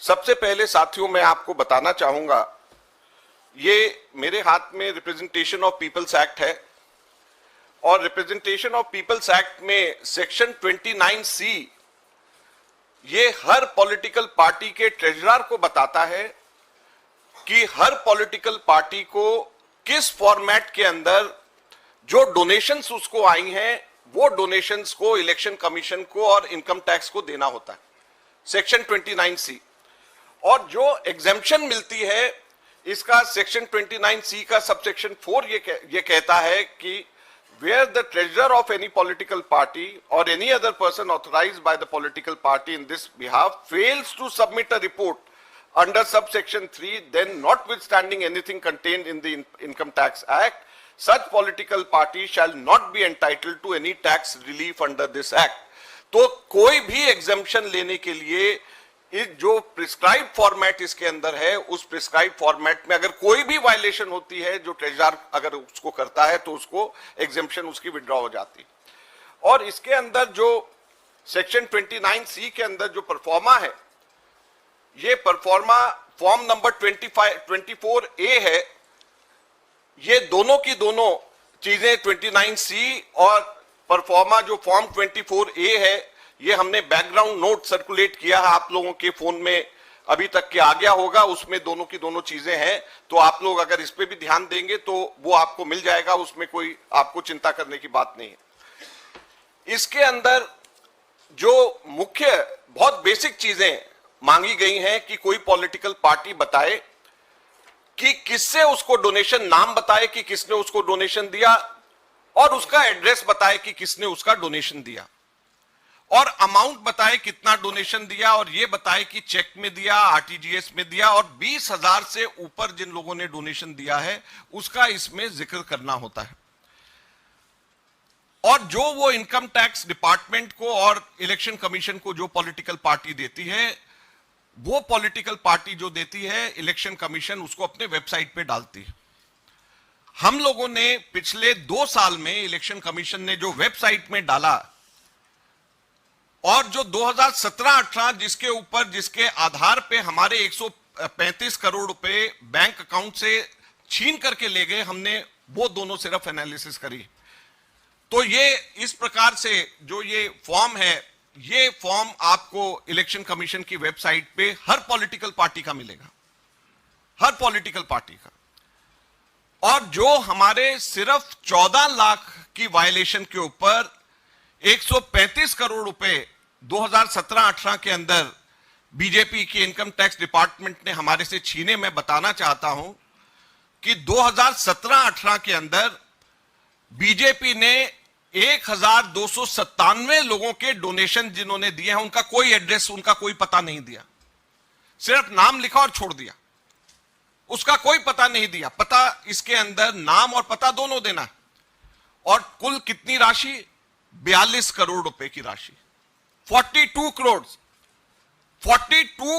सबसे पहले साथियों मैं आपको बताना चाहूंगा, ये मेरे हाथ में रिप्रेजेंटेशन ऑफ पीपल्स एक्ट है और रिप्रेजेंटेशन ऑफ पीपल्स एक्ट में सेक्शन 29C ये हर पॉलिटिकल पार्टी के ट्रेजरर को बताता है कि हर पॉलिटिकल पार्टी को किस फॉर्मेट के अंदर जो डोनेशंस उसको आई हैं वो डोनेशंस को इलेक्शन कमीशन को और इनकम टैक्स को देना होता है, सेक्शन 29C। और जो एग्जेम्पशन मिलती है इसका सेक्शन 29C का सबसेक्शन 4 ये कहता है कि where the treasurer of any political party or any other person authorized by the political party in this behalf fails to submit a report under subsection 3, then notwithstanding anything contained in the Income Tax Act, such political party shall not be entitled to any tax relief under this act. तो कोई भी exemption लेने के लिए इस जो prescribe format इसके अंदर है उस प्रिस्क्राइब फॉर्मेट में अगर कोई भी वायलेशन होती है जो ट्रेजरर अगर उसको करता है तो उसको एग्जेम्पशन उसकी विड्रॉ हो जाती है। और इसके अंदर जो सेक्शन 29C के अंदर जो परफॉर्मा है, ये परफॉर्मा फॉर्म नंबर 24A है। ये दोनों की दोनों चीजें 29C और परफॉर्मा जो फॉर्म 24A है ये हमने बैकग्राउंड नोट सर्कुलेट किया है, आप लोगों के फोन में अभी तक के आ गया होगा, उसमें दोनों की दोनों चीजें हैं। तो आप लोग अगर इस पे भी ध्यान देंगे तो वो आपको मिल जाएगा, उसमें कोई आपको चिंता करने की बात नहीं है। इसके अंदर जो मुख्य बहुत बेसिक चीजें मांगी गई हैं कि कोई पॉलिटिकल पार्टी बताए कि किससे उसको डोनेशन, नाम बताए कि किसने उसको डोनेशन दिया और उसका एड्रेस बताए कि किसने उसका डोनेशन दिया और अमाउंट बताए कितना डोनेशन दिया और ये बताए कि चेक में दिया, आरटीजीएस में दिया और 20,000 से ऊपर जिन लोगों ने डोनेशन दिया है उसका इसमें जिक्र करना होता है। और जो वो इनकम टैक्स डिपार्टमेंट को और इलेक्शन कमीशन को जो पॉलिटिकल पार्टी देती है, वो पॉलिटिकल पार्टी जो देती है इलेक्शन कमीशन उसको अपने वेबसाइट पे डालती है। हम लोगों ने पिछले 2 साल में इलेक्शन कमीशन ने जो वेबसाइट में डाला और जो 2017-18 जिसके ऊपर जिसके आधार पे हमारे 135 करोड़ रुपए बैंक अकाउंट से छीन करके ले गए, हमने वो दोनों सिर्फ एनालिसिस करी। तो ये इस प्रकार से जो ये फॉर्म है, ये फॉर्म आपको इलेक्शन कमीशन की वेबसाइट पे हर पॉलिटिकल पार्टी का मिलेगा, हर पॉलिटिकल पार्टी का। और जो हमारे सिर्फ 14 लाख की वायलेशन के ऊपर 135 करोड़ रुपए 2017-18 के अंदर बीजेपी की इनकम टैक्स डिपार्टमेंट ने हमारे से छीने, मैं बताना चाहता हूं कि 2017-18 के अंदर बीजेपी ने 1297 लोगों के डोनेशन जिन्होंने दिए हैं उनका कोई एड्रेस, उनका कोई पता नहीं दिया, सिर्फ नाम लिखा और छोड़ दिया, उसका कोई पता नहीं दिया। पता इसके अंदर नाम और पता दोनों देना। और कुल कितनी राशि? 42 करोड़ रुपए की राशि, 42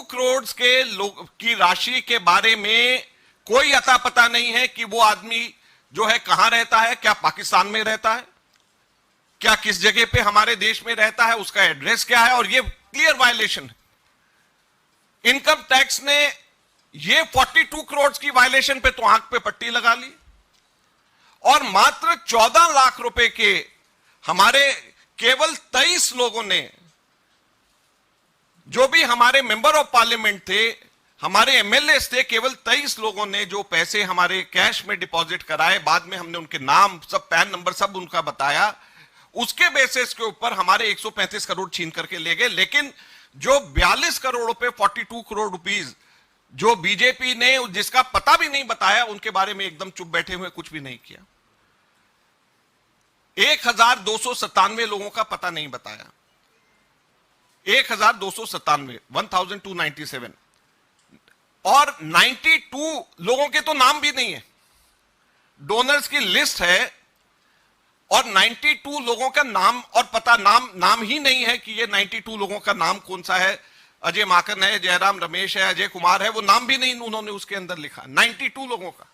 करोड़ के लोग की राशि के बारे में कोई अता पता नहीं है कि वो आदमी जो है कहां रहता है, क्या पाकिस्तान में रहता है, क्या किस जगह पे हमारे देश में रहता है, उसका एड्रेस क्या है। और ये क्लियर वायलेशन है। इनकम टैक्स ने ये 42 करोड़ की वायलेशन पे तो आंख पे पट्टी लगा ली और मात्र 14 लाख रुपए के हमारे केवल 23 लोगों ने, जो भी हमारे मेंबर ऑफ पार्लियामेंट थे, हमारे एमएलए थे, केवल 23 लोगों ने जो पैसे हमारे कैश में डिपॉजिट कराए, बाद में हमने उनके नाम सब, पैन नंबर सब उनका बताया, उसके बेसिस के ऊपर हमारे 135 करोड़ छीन करके ले गए। लेकिन जो 42 करोड़ रुपए, 42 करोड़ रुपीस जो बीजेपी ने जिसका पता भी नहीं बताया, उनके बारे में एकदम चुप बैठे हुए, कुछ भी नहीं किया। 1297 लोगों का पता नहीं बताया, 1297, 1297 और 92 लोगों के तो नाम भी नहीं है। डोनर्स की लिस्ट है और 92 लोगों का नाम और पता, नाम ही नहीं है कि ये 92 लोगों का नाम कौन सा है। अजय माकन है, जयराम रमेश है, अजय कुमार है, वो नाम भी नहीं उन्होंने उसके अंदर लिखा। 92 लोगों का